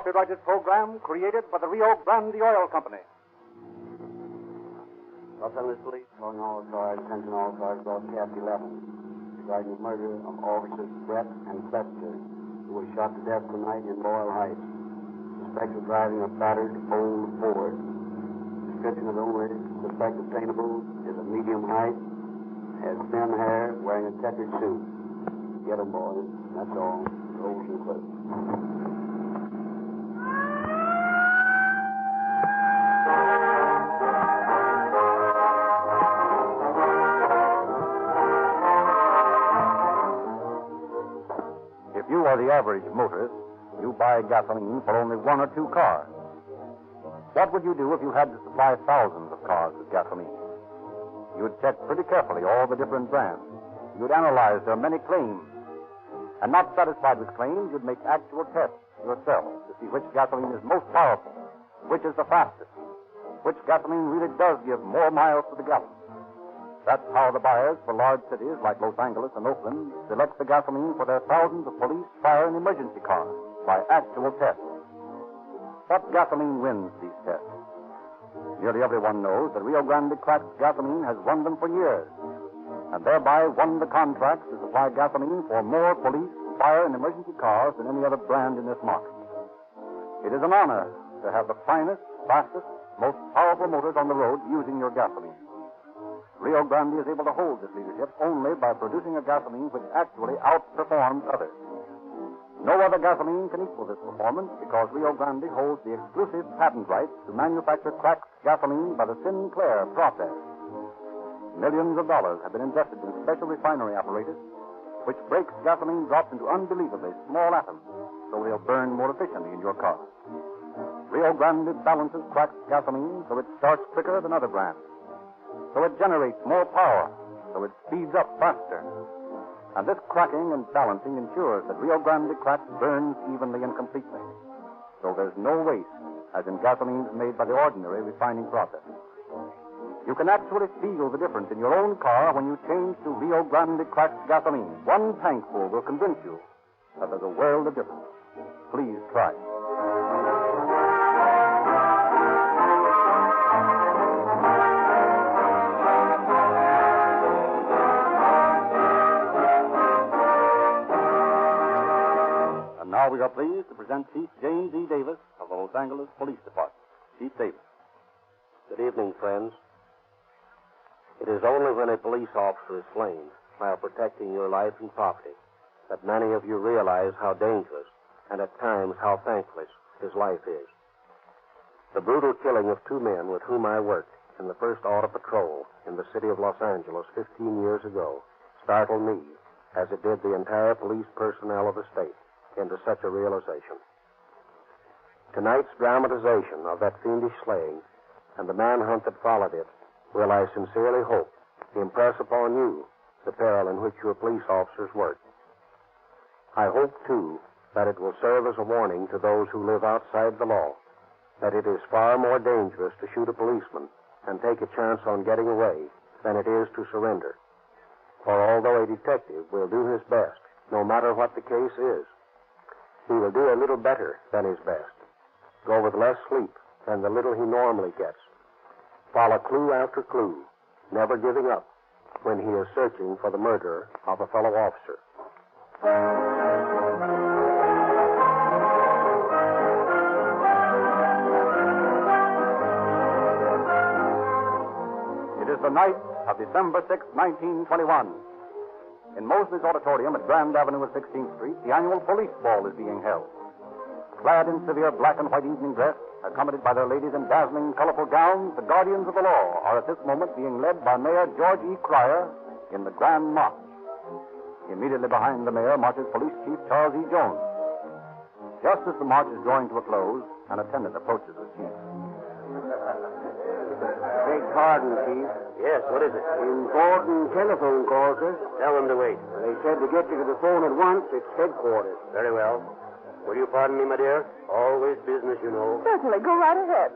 copyrighted program created by the Rio Grande Oil Company. Los Angeles Police calling all cars, attention all cars, broadcast 11. Regarding the murder of officers Brett and Fletcher, who was shot to death tonight in Boyle Heights. Suspect of driving a battered old Ford. Description of the only suspect obtainable is a medium height, has thin hair, wearing a checkered suit. Get 'em, boys. That's all. Rosenquist. If you are the average motorist, you buy gasoline for only one or two cars. What would you do if you had to supply thousands of cars with gasoline? You'd check pretty carefully all the different brands. You'd analyze their many claims. And not satisfied with claims, you'd make actual tests yourself to see which gasoline is most powerful, which is the fastest, which gasoline really does give more miles to the gallon. That's how the buyers for large cities like Los Angeles and Oakland select the gasoline for their thousands of police, fire, and emergency cars by actual tests. What gasoline wins these tests? Nearly everyone knows that Rio Grande cracked gasoline has won them for years, and thereby won the contracts to supply gasoline for more police, fire, and emergency cars than any other brand in this market. It is an honor to have the finest, fastest, most powerful motors on the road using your gasoline. Rio Grande is able to hold this leadership only by producing a gasoline which actually outperforms others. No other gasoline can equal this performance because Rio Grande holds the exclusive patent rights to manufacture cracked gasoline by the Sinclair process. Millions of dollars have been invested in special refinery apparatus which breaks gasoline drops into unbelievably small atoms so they'll burn more efficiently in your car. Rio Grande balances cracked gasoline so it starts quicker than other brands. So it generates more power, so it speeds up faster. And this cracking and balancing ensures that Rio Grande crack burns evenly and completely. So there's no waste, as in gasolines made by the ordinary refining process. You can actually feel the difference in your own car when you change to Rio Grande cracked gasoline. One tankful will convince you that there's a world of difference. Please try it. Now we are pleased to present Chief James E. Davis of the Los Angeles Police Department. Chief Davis. Good evening, friends. It is only when a police officer is slain while protecting your life and property that many of you realize how dangerous and at times how thankless his life is. The brutal killing of two men with whom I worked in the first Auto Patrol in the city of Los Angeles 15 years ago startled me, as it did the entire police personnel of the state, into such a realization. Tonight's dramatization of that fiendish slaying and the manhunt that followed it will, I sincerely hope, impress upon you the peril in which your police officers work. I hope, too, that it will serve as a warning to those who live outside the law that it is far more dangerous to shoot a policeman and take a chance on getting away than it is to surrender. For although a detective will do his best, no matter what the case is, he will do a little better than his best, go with less sleep than the little he normally gets, follow clue after clue, never giving up when he is searching for the murderer of a fellow officer. It is the night of December 6, 1921. In Mosley's Auditorium at Grand Avenue and 16th Street, the annual police ball is being held. Clad in severe black and white evening dress, accompanied by their ladies in dazzling, colorful gowns, the guardians of the law are at this moment being led by Mayor George E. Cryer in the Grand March. Immediately behind the mayor marches Police Chief Charles E. Jones. Just as the march is drawing to a close, an attendant approaches the chief. Beg pardon, Chief. Yes, what is it? Important telephone call, sir. Tell them to wait. They said to get you to the phone at once. It's headquarters. Very well. Will you pardon me, my dear? Always business, you know. Certainly. Go right ahead.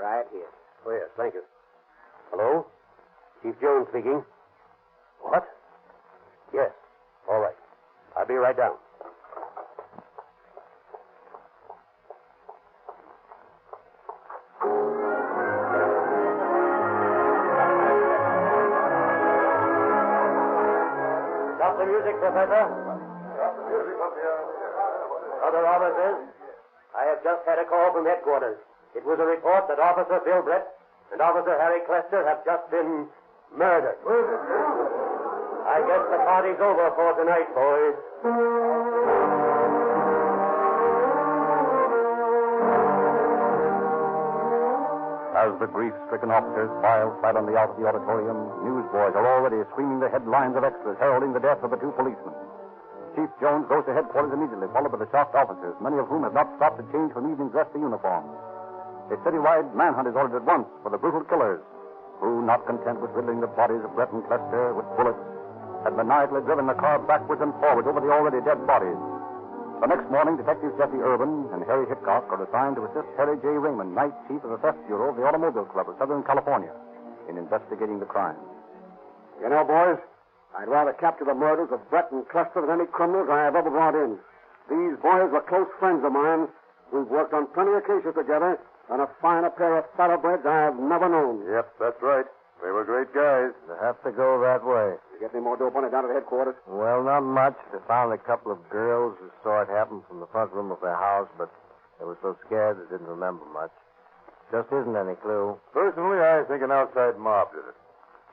Right here. Oh, yes, thank you. Hello? Chief Jones speaking. What? Yes. All right. I'll be right down. Stop the music, Professor. Other officers, I have just had a call from headquarters. It was a report that Officer Bill Brett and Officer Harry Clester have just been murdered. I guess the party's over for tonight, boys. As the grief-stricken officers file silently out of the auditorium, newsboys are already screaming the headlines of extras heralding the death of the two policemen. Chief Jones goes to headquarters immediately, followed by the shocked officers, many of whom have not stopped to change from evening dress to uniform. A citywide manhunt is ordered at once for the brutal killers, who, not content with riddling the bodies of Brett and Clester with bullets, had maniacally driven the car backwards and forwards over the already dead bodies. The next morning, Detectives Jesse Urban and Harry Hickok are assigned to assist Harry J. Raymond, Night Chief of the Theft Bureau of the Automobile Club of Southern California, in investigating the crime. You know, boys, I'd rather capture the murders of Brett and Clester than any criminals I have ever brought in. These boys were close friends of mine. We've worked on plenty of cases together, and a finer pair of thoroughbreds I have never known. Yep, that's right. They were great guys. You have to go that way. You get any more dope on it down at headquarters? Well, not much. They found a couple of girls who saw it happen from the front room of their house, but they were so scared they didn't remember much. Just isn't any clue. Personally, I think an outside mob did it.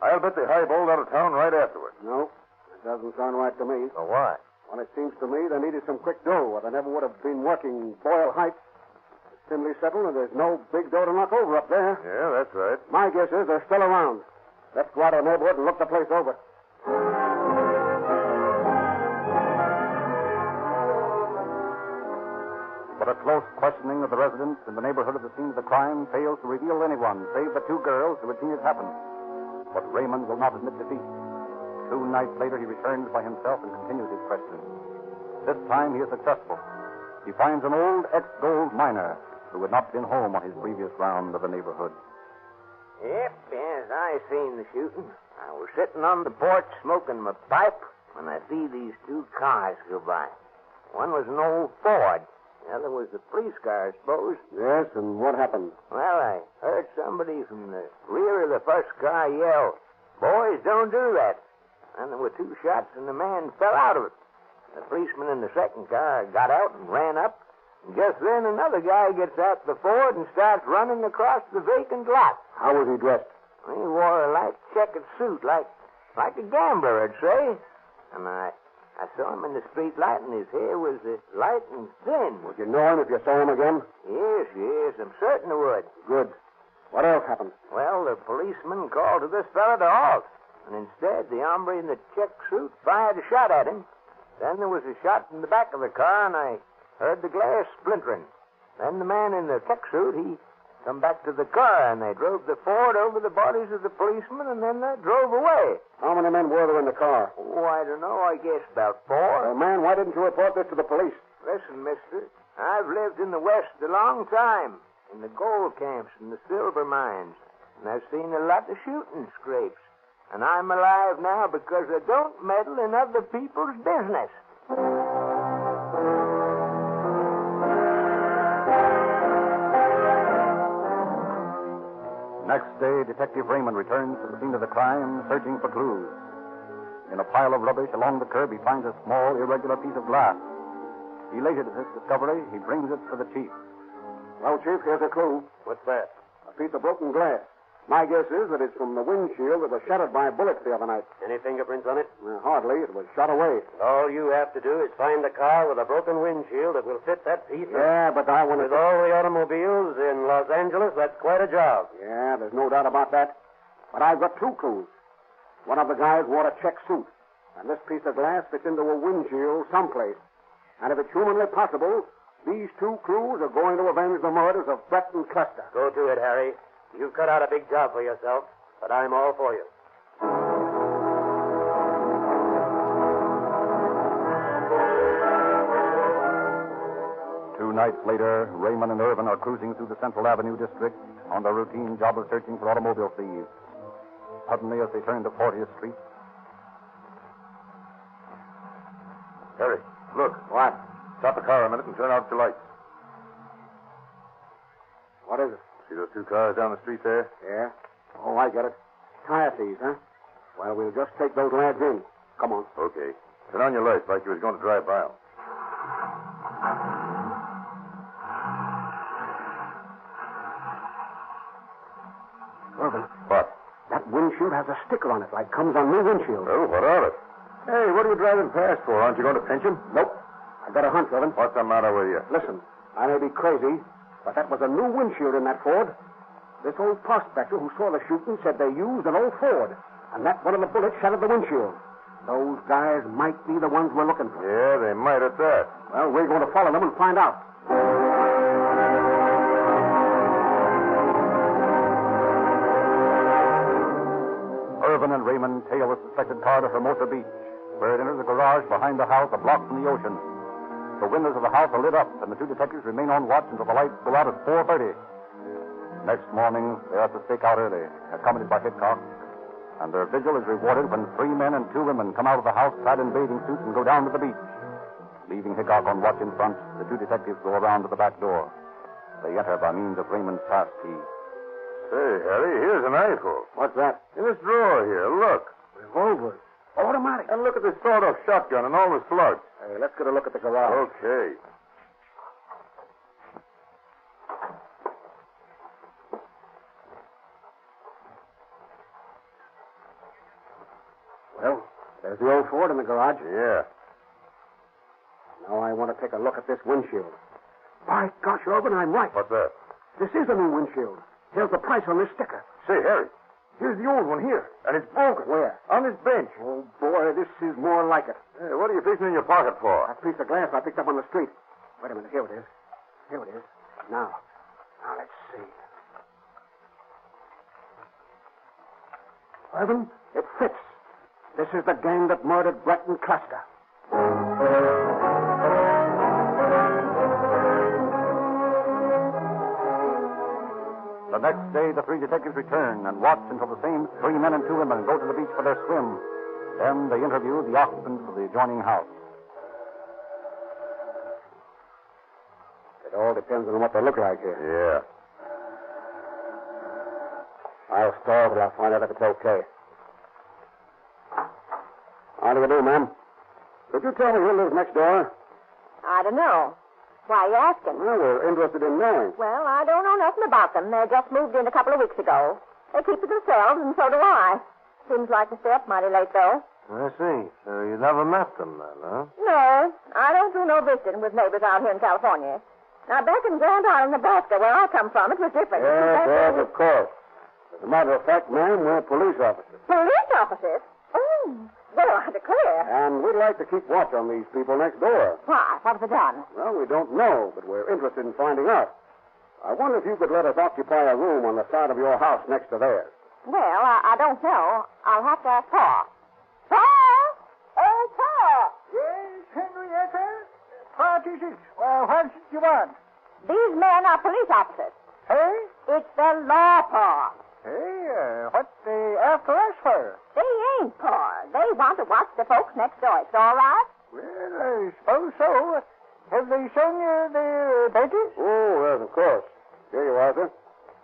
I'll bet they highballed out of town right afterward. No, it doesn't sound right to me. So why? Well, it seems to me they needed some quick dough, or they never would have been working Boyle Heights. It's thinly settled, and there's no big dough to knock over up there. Yeah, that's right. My guess is they're still around. Let's go out of the neighborhood and look the place over. But a close questioning of the residents in the neighborhood of the scene of the crime fails to reveal anyone save the two girls who had seen it happen. But Raymond will not admit defeat. 2 nights later, he returns by himself and continues his questioning. This time, he is successful. He finds an old ex-gold miner who had not been home on his previous round of the neighborhood. Yep, yes, I seen the shooting. I was sitting on the porch smoking my pipe when I see these 2 cars go by. One was an old Ford. The other was the police car, I suppose. Yes, and what happened? Well, I heard somebody from the rear of the first car yell, "Boys, don't do that." And there were 2 shots, and the man fell out of it. The policeman in the second car got out and ran up. And just then, another guy gets out the Ford and starts running across the vacant lot. How was he dressed? He wore a light checkered suit, like a gambler, I'd say. And I saw him in the street light, and his hair was light and thin. Would you know him if you saw him again? Yes, I'm certain I would. Good. What else happened? Well, the policeman called to this fella to halt. And instead, the hombre in the check suit fired a shot at him. Then there was a shot in the back of the car, and I heard the glass splintering. Then the man in the check suit, he come back to the car, and they drove the Ford over the bodies of the policemen, and then they drove away. How many men were there in the car? Oh, I don't know. I guess about 4. Well, man, why didn't you report this to the police? Listen, mister, I've lived in the West a long time, in the gold camps and the silver mines, and I've seen a lot of shooting scrapes. And I'm alive now because I don't meddle in other people's business. Next day, Detective Raymond returns to the scene of the crime, searching for clues. In a pile of rubbish along the curb, he finds a small, irregular piece of glass. Elated at this discovery, he brings it to the chief. Well, Chief, here's a clue. What's that? A piece of broken glass. My guess is that it's from the windshield that was shattered by bullets the other night. Any fingerprints on it? Hardly. It was shot away. All you have to do is find a car with a broken windshield that will fit that piece. Yeah, but I want to... With all the automobiles in Los Angeles, that's quite a job. Yeah, there's no doubt about that. But I've got 2 clues. One of the guys wore a check suit, and this piece of glass fits into a windshield someplace. And if it's humanly possible, these 2 clues are going to avenge the murders of Brett and Clester. Go to it, Harry. You've cut out a big job for yourself, but I'm all for you. 2 nights later, Raymond and Irvin are cruising through the Central Avenue district on their routine job of searching for automobile thieves. Suddenly, as they turn to 40th Street, Harry, look. What? Stop the car a minute and turn out your lights. What is it? See those two cars down the street there? Yeah? Oh, I get it. Tire thieves, huh? Well, we'll just take those lads in. Come on. Okay. Turn on your lights like you was going to drive by them. Irvin, What? that windshield has a sticker on it like comes on new windshield. Oh, what of it? Hey, what are you driving past for? Aren't you going to pinch him? Nope. I got a hunch, Irvin. What's the matter with you? Listen, I may be crazy, but that was a new windshield in that Ford. This old prospector who saw the shooting said they used an old Ford, and that one of the bullets shattered the windshield. Those guys might be the ones we're looking for. Yeah, they might at that. Well, we're going to follow them and find out. Irvin and Raymond tail the suspected car to Hermosa Beach, where it enters a garage behind the house a block from the ocean. The windows of the house are lit up, and the two detectives remain on watch until the lights go out at 4:30. Next morning, they are to stake out early, accompanied by Hickok, and their vigil is rewarded when 3 men and 2 women come out of the house clad in bathing suits and go down to the beach. Leaving Hickok on watch in front, the two detectives go around to the back door. They enter by means of Raymond's pass key. Say, Harry, here's an eyeful. What's that? In this drawer here, look. Revolvers. Automatic. And look at this sawed-off shotgun and all the slugs. Hey, let's get a look at the garage. Okay. Well, there's the old Ford in the garage. Yeah. Now I want to take a look at this windshield. By gosh, Irvin, I'm right. What's that? This is a new windshield. Here's the price on this sticker. Say, Harry, here's the old one here, and it's broken. Where? On this bench. Oh, boy, this is more like it. Hey, what are you fixing in your pocket for? That piece of glass I picked up on the street. Wait a minute. Here it is. Here it is. Now, let's see. Irvin, it fits. This is the gang that murdered Brett and Cluster. The next day, the 3 detectives return and watch until the same 3 men and 2 women go to the beach for their swim. Then they interview the occupants of the adjoining house. It all depends on what they look like here. Yeah. I'll stall till I find out if it's okay. How do you do, ma'am? Could you tell me who lives next door? I don't know. Why are you asking? Well, we're interested in knowing. Well, I don't know nothing about them. They just moved in a couple of weeks ago. They keep to themselves, and so do I. Seems like they stay up mighty late, though. I see. So you never met them then, huh? No, I don't do no visiting with neighbors out here in California. Now, back in Grand Island, Nebraska, where I come from, it was different. Yes, of course. As a matter of fact, ma'am, we're police officers. Police officers? Oh, well, I declare. And we'd like to keep watch on these people next door. Why? What have they done? Well, we don't know, but we're interested in finding out. I wonder if you could let us occupy a room on the side of your house next to theirs. Well, I don't know. I'll have to ask Pa. Pa? Oh, Pa! Yes, Henrietta? What is it? Well, what did you want? These men are police officers. Hey? It's the law, Pa. Hey, what they after us for? They ain't, Pa. They want to watch the folks next door. It's all right? Well, I suppose so. Have they shown you their papers? Oh, yes, of course. Here you are, sir.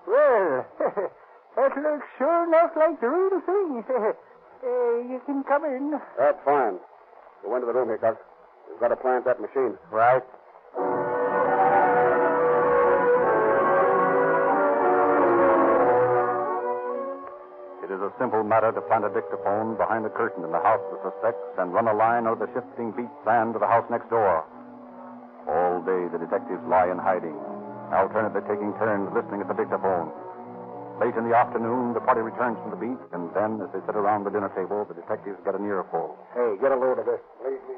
Well, that looks sure enough like the real thing. You can come in. That's fine. Go into the room here, Cox. We've got to plant that machine. Right. It is a simple matter to plant a dictaphone behind a curtain in the house of the suspects and run a line over the shifting beach sand to the house next door. All day the detectives lie in hiding, alternately taking turns listening at the dictaphone. Late in the afternoon, the party returns from the beach, and then, as they sit around the dinner table, the detectives get an earful. Hey, get a load of this. Please be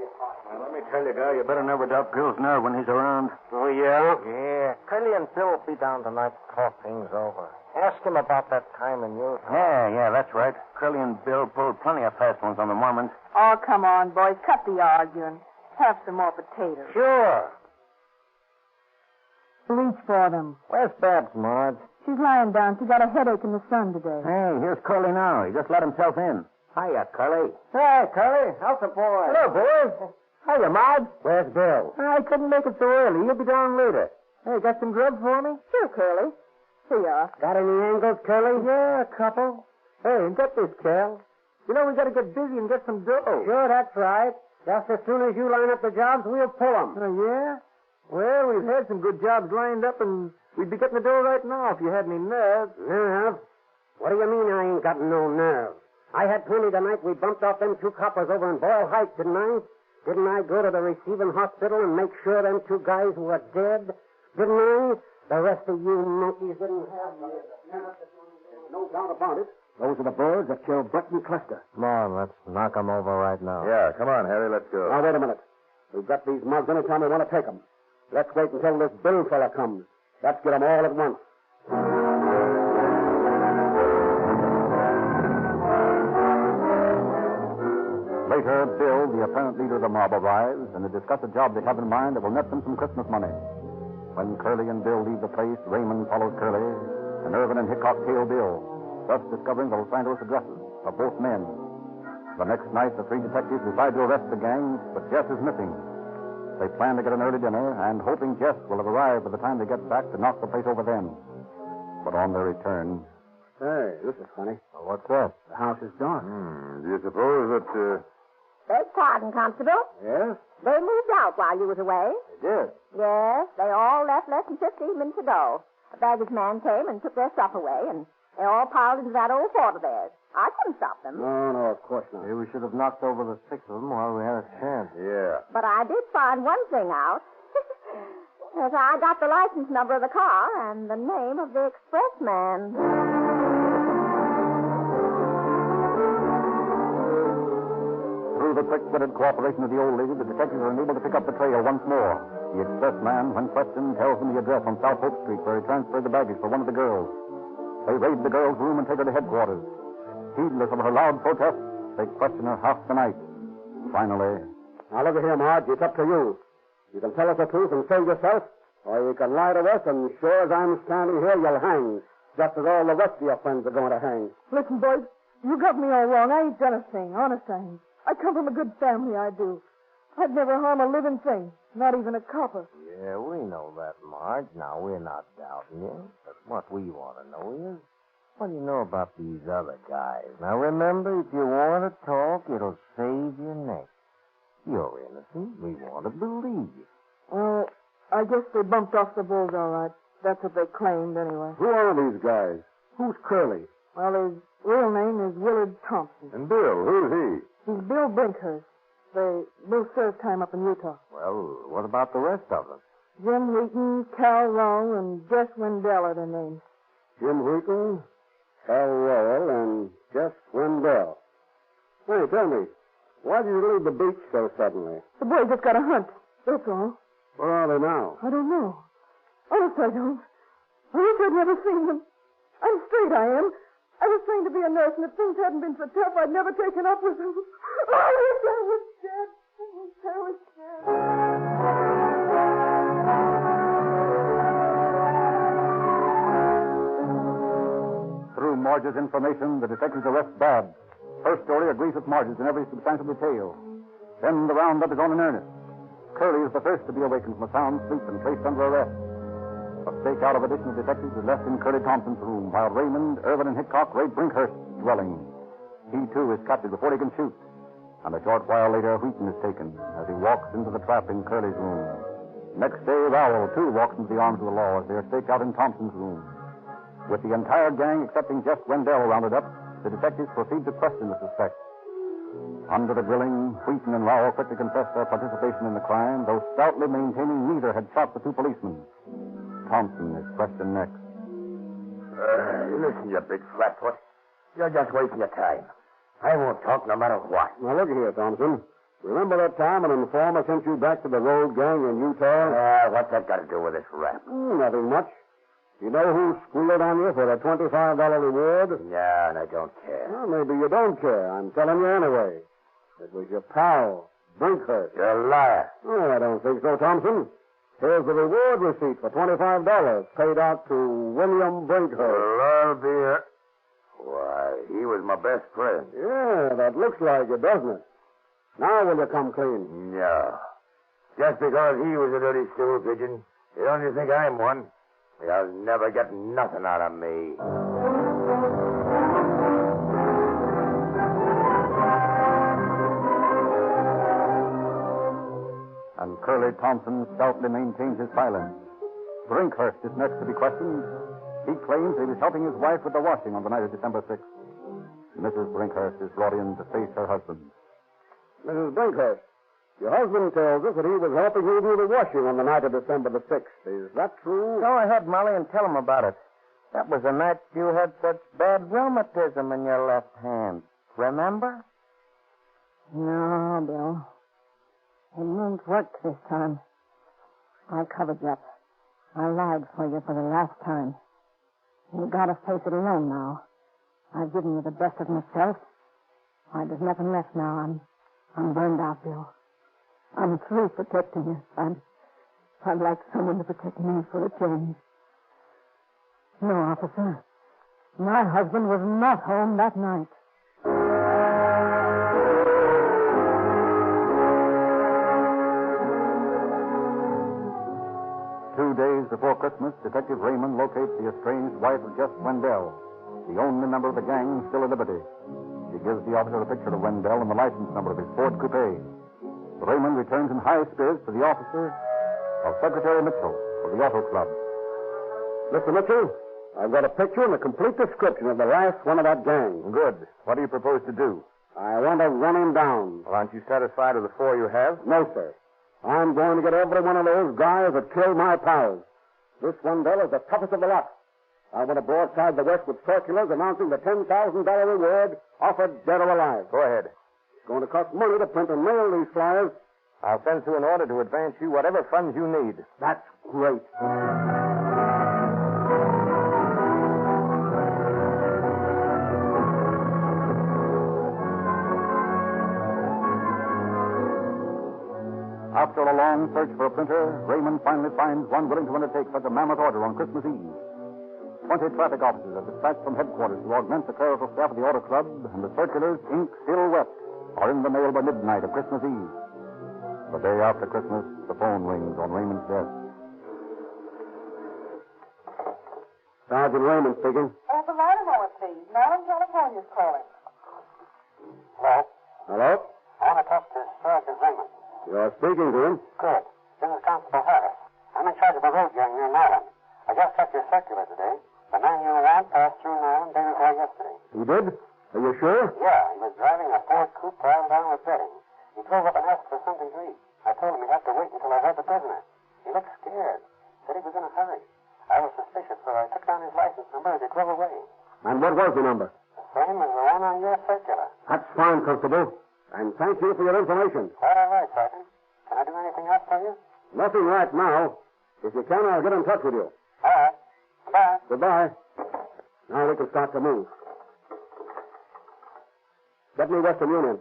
Well, let me tell you, Guy, you better never doubt Bill's nerve when he's around. Oh, yeah? Yeah. Curly and Bill will be down tonight to talk things over. Ask him about that time in Utah. Yeah, that's right. Curly and Bill pulled plenty of fast ones on the Mormons. Oh, come on, boys. Cut the arguing. Have some more potatoes. Sure. Reach for them. Where's Babs, Marge? She's lying down. She got a headache in the sun today. Hey, here's Curly now. He just let himself in. Hiya, Curly. Hey, Curly. How's the boy? Hello, boys. Hiya, Marge. Where's Bill? I couldn't make it so early. You'll be down later. Hey, got some grub for me? Sure, Curly. Here you are. Got any angles, Curly? Yeah, a couple. Hey, and get this, Cal. You know we got to get busy and get some dough. Sure, that's right. Just as soon as you line up the jobs, we'll pull them. Oh, yeah? Well, we've had some good jobs lined up, and we'd be getting the dough right now if you had any nerve. Nerve? What do you mean I ain't got no nerve? I had plenty the night we bumped off them two coppers over in Boyle Heights, didn't I? Didn't I go to the receiving hospital and make sure them two guys were dead? Didn't I? The rest of you monkeys didn't have nerve. There's no doubt about it. Those are the birds that killed Brett and Cluster. Come on, let's knock 'em over right now. Yeah, come on, Harry, let's go. Now, wait a minute. We've got these mugs any time we want to take 'em. Let's wait until this Bill fella comes. Let's get 'em all at once. Later, Bill, the apparent leader of the mob, arrives, and they discuss a job they have in mind that will net them some Christmas money. When Curly and Bill leave the place, Raymond follows Curly, and Irvin and Hickok tail Bill, thus discovering the Los Angeles addresses of both men. The next night, the three detectives decide to arrest the gang, but Jess is missing. They plan to get an early dinner, and hoping Jess will have arrived by the time they get back to knock the place over then. But on their return... Hey, this is funny. What's that? The house is dark. Do you suppose that, Beg pardon, Constable. Yes? They moved out while you was away. They did. Yes, they all left less than 15 minutes ago. A baggage man came and took their stuff away, and they all piled into that old fort of theirs. I couldn't stop them. No, of course not. Maybe we should have knocked over the 6 of them while we had a chance. yeah. But I did find one thing out. Yes, I got the license number of the car and the name of the expressman. Through the quick-witted cooperation of the old lady, the detectives are enabled to pick up the trail once more. The expressman, when questioned, tells them the address on South Hope Street where he transferred the baggage for one of the girls. They raid the girl's room and take her to headquarters. Heedless of her loud protests, they question her half the night. Finally... Now, look at here, Marge. It's up to you. You can tell us the truth and save yourself, or you can lie to us, and sure as I'm standing here, you'll hang, just as all the rest of your friends are going to hang. Listen, boys, you got me all wrong. I ain't done a thing, honest I ain't. I come from a good family, I do. I'd never harm a living thing, not even a copper. Yeah, we know that, Marge. Now, we're not doubting you. But what we want to know is, what do you know about these other guys? Now, remember, if you want to talk, it'll save your neck. You're innocent. We want to believe you. Well, I guess they bumped off the bulls all right. That's what they claimed, anyway. Who are these guys? Who's Curly? Well, his real name is Willard Thompson. And Bill, who's he? He's Bill Brinkhurst. They both served time up in Utah. Well, what about the rest of them? Jim Wheaton, Cal Rowe, and Jess Wendell are their names. Jim Wheaton, Hal Royal, and Jess Wendell. Hey, tell me, why did you leave the beach so suddenly? The boys just got a hunt. That's all. Where are they now? I don't know. Honest, I don't. I wish I'd never seen them. I'm straight, I am. I was trained to be a nurse, and if things hadn't been so tough, I'd never taken up with them. Oh, I wish I was dead. I wish I was dead. Through Marge's information, the detectives arrest Bob. Her story agrees with Marge's in every substantial detail. Then the roundup is on in earnest. Curly is the first to be awakened from a sound sleep and placed under arrest. A stakeout of additional detectives is left in Curly Thompson's room, while Raymond, Irvin, and Hickok raid Brinkhurst's dwelling. He, too, is captured before he can shoot. And a short while later, Wheaton is taken as he walks into the trap in Curly's room. Next day, Rowell, too, walks into the arms of the law as they are staked out in Thompson's room. With the entire gang, excepting Jess Wendell, rounded up, the detectives proceed to question the suspect. Under the grilling, Wheaton and Rowell quickly confessed their participation in the crime, though stoutly maintaining neither had shot the two policemen. Thompson is questioned next. Listen, you big flatfoot. You're just wasting your time. I won't talk no matter what. Now, look here, Thompson. Remember that time an informer sent you back to the road gang in Utah? What's that got to do with this rap? Nothing much. You know who squealed on you for the $25 reward? Yeah, and I don't care. Well, maybe you don't care. I'm telling you anyway. It was your pal, Brinkhurst. You're a liar. Oh, I don't think so, Thompson. Here's the reward receipt for $25 paid out to William Brinkhurst. Well, I'll be a... Why, he was my best friend. Yeah, that looks like it, doesn't it? Now will you come clean? No. Just because he was a dirty stool pigeon, you don't you think I'm one? You'll never get nothing out of me. And Curly Thompson stoutly maintains his silence. Brinkhurst is next to be questioned. He claims he was helping his wife with the washing on the night of December 6th. Mrs. Brinkhurst is brought in to face her husband. Mrs. Brinkhurst, your husband tells us that he was helping you do the washing on the night of December the 6th. Is that true? Go ahead, Molly, and tell him about it. That was the night you had such bad rheumatism in your left hand. Remember? No, Bill. It won't work this time. I covered you up. I lied for you for the last time. You gotta face it alone now. I've given you the best of myself. There's nothing left now. I'm burned out, Bill. I'm through protecting you. I'd like someone to protect me for a change. No, officer. My husband was not home that night. 2 days before Christmas, Detective Raymond locates the estranged wife of Jess Wendell, the only member of the gang still at liberty. He gives the officer a picture of Wendell and the license number of his Ford coupe. Raymond returns in high spirits to the officer of Secretary Mitchell of the Auto Club. Mr. Mitchell, I've got a picture and a complete description of the last one of that gang. Good. What do you propose to do? I want to run him down. Well, aren't you satisfied with the 4 you have? No, sir. I'm going to get every one of those guys that killed my pals. This Wendell is the toughest of the lot. I want to broadside the West with circulars announcing the $10,000 reward offered dead or alive. Go ahead. It's going to cost money to print and mail these flyers. I'll send through an order to advance you whatever funds you need. That's great. After a long search for a printer, Raymond finally finds one willing to undertake such a mammoth order on Christmas Eve. 20 traffic officers are dispatched from headquarters to augment the clerical staff of the Auto Club, and the circulars, ink still wet, are in the mail by midnight of Christmas Eve. The day after Christmas, the phone rings on Raymond's desk. Sergeant Raymond speaking. Hold the line a moment, please. Maryland, California's calling. Hello? Hello? I want to talk to Sergeant Raymond. You're speaking to him. Good. This is Constable Harris. I'm in charge of a road gang near Maryland. I just checked your circular today. The man you want passed through Maryland day before yesterday. He did? Are you sure? Yeah, he was driving a Ford coupe piled down with bedding. He drove up and asked for something to eat. I told him he'd have to wait until I heard the prisoner. He looked scared. Said he was in a hurry. I was suspicious, so I took down his license number and he drove away. And what was the number? The same as the one on your circular. That's fine, Constable. And thank you for your information. Quite all right, Sergeant. Can I do anything else for you? Nothing right now. If you can, I'll get in touch with you. All right. Goodbye. Goodbye. Now we can start to move. Get me Western Union.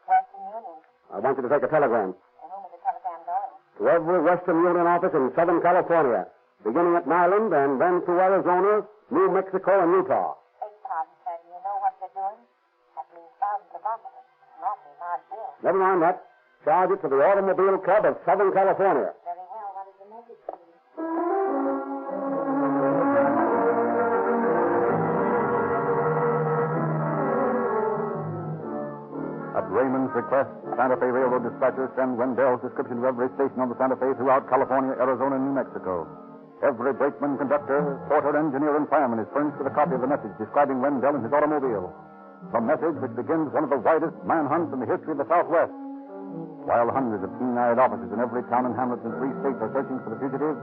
Western Union. I want you to take a telegram. And whom is the telegram going? To every Western Union office in Southern California, beginning at Maryland and then to Arizona, New Mexico, and Utah. Hey, Sergeant, sir, do you know what they're doing? That means thousands of officers. Awfully large bill. Never mind that. Charge it to the Automobile Club of Southern California. Very well. What is the message, please? At Raymond's request, Santa Fe Railroad dispatchers send Wendell's description to every station on the Santa Fe throughout California, Arizona, and New Mexico. Every brakeman, conductor, porter, engineer, and fireman is furnished with a copy of the message describing Wendell and his automobile. A message which begins one of the widest manhunts in the history of the Southwest. While hundreds of keen-eyed officers in every town and hamlet in 3 states are searching for the fugitive,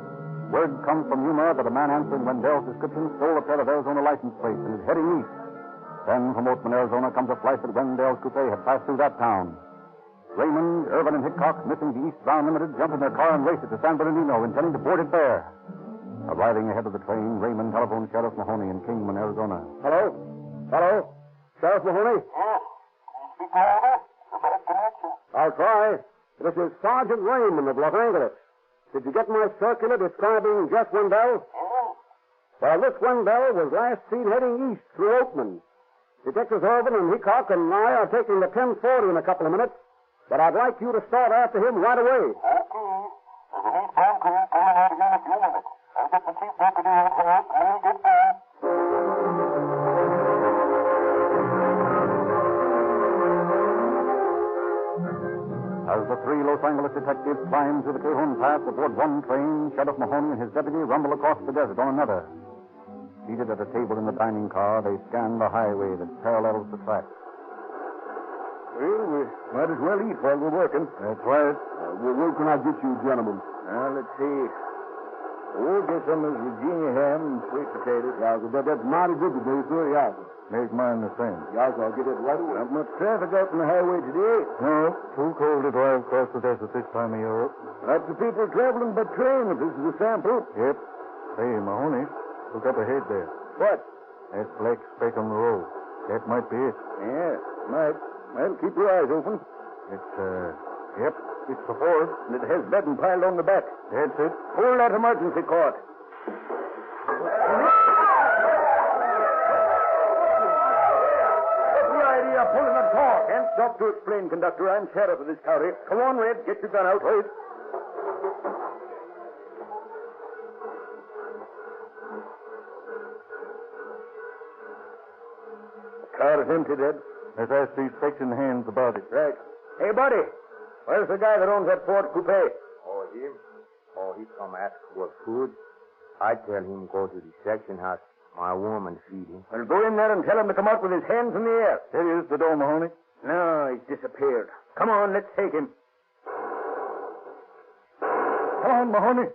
word comes from Yuma that a man answering Wendell's description stole a pair of Arizona license plates and is heading east. Then from Oatman, Arizona, comes a flash that Wendell's coupe had passed through that town. Raymond, Irvin, and Hickok, missing the eastbound limited, jump in their car and race it to San Bernardino, intending to board it there. Arriving ahead of the train, Raymond telephoned Sheriff Mahoney in Kingman, Arizona. Hello? Hello? Sheriff Mahoney? Yes. Can you speak louder? A bad connection. I'll try. This is Sergeant Raymond of Los Angeles. Did you get my circular describing Jess Wendell? Yes. Well, this Wendell was last seen heading east through Oatman. Detectives Orvin and Hickok and I are taking the 1040 in a couple of minutes, but I'd like you to start after him right away. As the three Los Angeles detectives climbed through the Cajon Pass aboard one train, Sheriff Mahoney and his deputy rumbled across the desert on another. Seated at a table in the dining car, they scanned the highway that parallels the tracks. Well, we might as well eat while we're working. That's right. Where can I get you, gentlemen? Let's see. We'll get some of this Virginia ham and sweet potatoes. Yeah, that's mighty good today, sir. Yeah. Make mine the same. Yeah, I'll get it right away. Not much traffic out on the highway today. No, too cold to drive across the desert this time of year. Lots of people traveling by train, if this is a sample. Yep. Hey, Mahoney, look up ahead there. What? That black speck on the road. That might be it. Yeah, might. Well, keep your eyes open. Yep, it's the Ford. And it has bedding piled on the back. That's it. Hold that emergency cord. What's the idea of pulling a talk? Can't stop to explain, conductor. I'm sheriff of this county. Come on, Red. Get your gun out. Wait. The car is empty, Red. Let's ask these section hands about it. Right. Hey, buddy. Where's the guy that owns that Ford coupe? Oh, him? Oh, he come ask for food. I tell him go to the section house. My woman feed him. Well, go in there and tell him to come out with his hands in the air. Here is the door, Mahoney. No, he's disappeared. Come on, let's take him. Come on, Mahoney.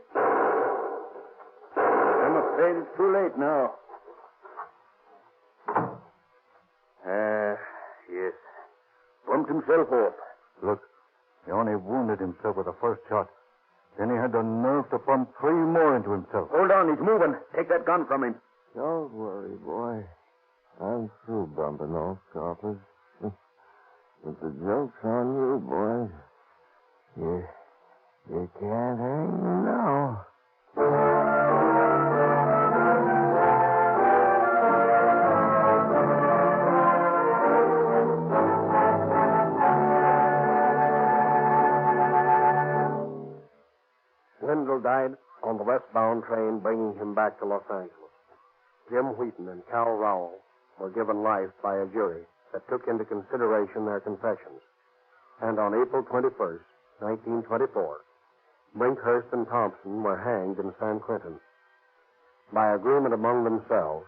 I'm afraid it's too late now. Yes. Bumped himself off. Look, he only wounded himself with the first shot. Then he had the nerve to pump 3 more into himself. Hold on, he's moving. Take that gun from him. Don't worry, boy. I'm through bumping off coppers. But the joke's on you, boy. You can't hang me now. Wendell died on the westbound train bringing him back to Los Angeles. Jim Wheaton and Cal Rowell were given life by a jury that took into consideration their confessions. And on April 21st, 1924, Brinkhurst and Thompson were hanged in San Quentin. By agreement among themselves,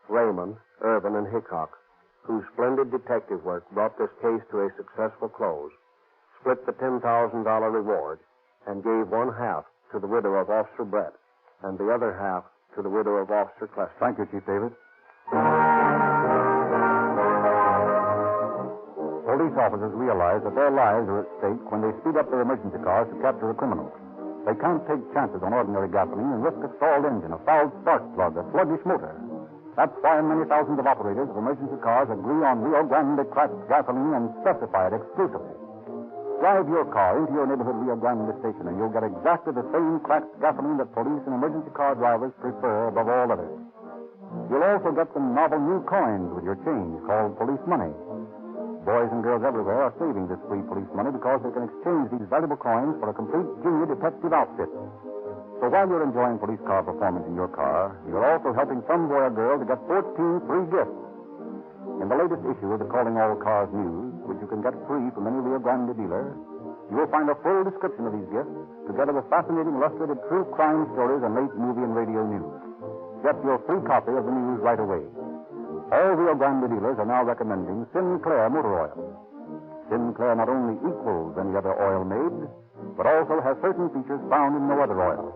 Raymond, Irvin, and Hickok, whose splendid detective work brought this case to a successful close, split the $10,000 reward and gave one half to the widow of Officer Brett and the other half to the widow of Officer Clester. Thank you, Chief David. Police officers realize that their lives are at stake when they speed up their emergency cars to capture a criminal. They can't take chances on ordinary gasoline and risk a stalled engine, a foul spark plug, a sluggish motor. That's why many thousands of operators of emergency cars agree on Rio Grande cracked gasoline and specify it exclusively. Drive your car into your neighborhood Rio Grande station and you'll get exactly the same cracked gasoline that police and emergency car drivers prefer above all others. You'll also get some novel new coins with your change called police money. Boys and girls everywhere are saving this free police money because they can exchange these valuable coins for a complete junior detective outfit. So while you're enjoying police car performance in your car, you're also helping some boy or girl to get 14 free gifts. In the latest issue of the Calling All Cars News, which you can get free from any Rio Grande dealer, you will find a full description of these gifts, together with fascinating illustrated true crime stories and late movie and radio news. Get your free copy of the news right away. All Rio Grande dealers are now recommending Sinclair motor oil. Sinclair not only equals any other oil made, but also has certain features found in no other oil.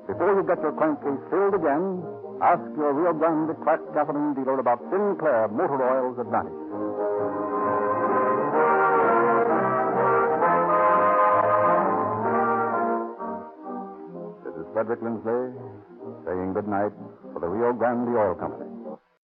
Before you get your crankcase filled again, ask your Rio Grande cracked gasoline dealer about Sinclair motor oil's advantage. This is Frederick Lindsley saying good night for the Rio Grande Oil Company.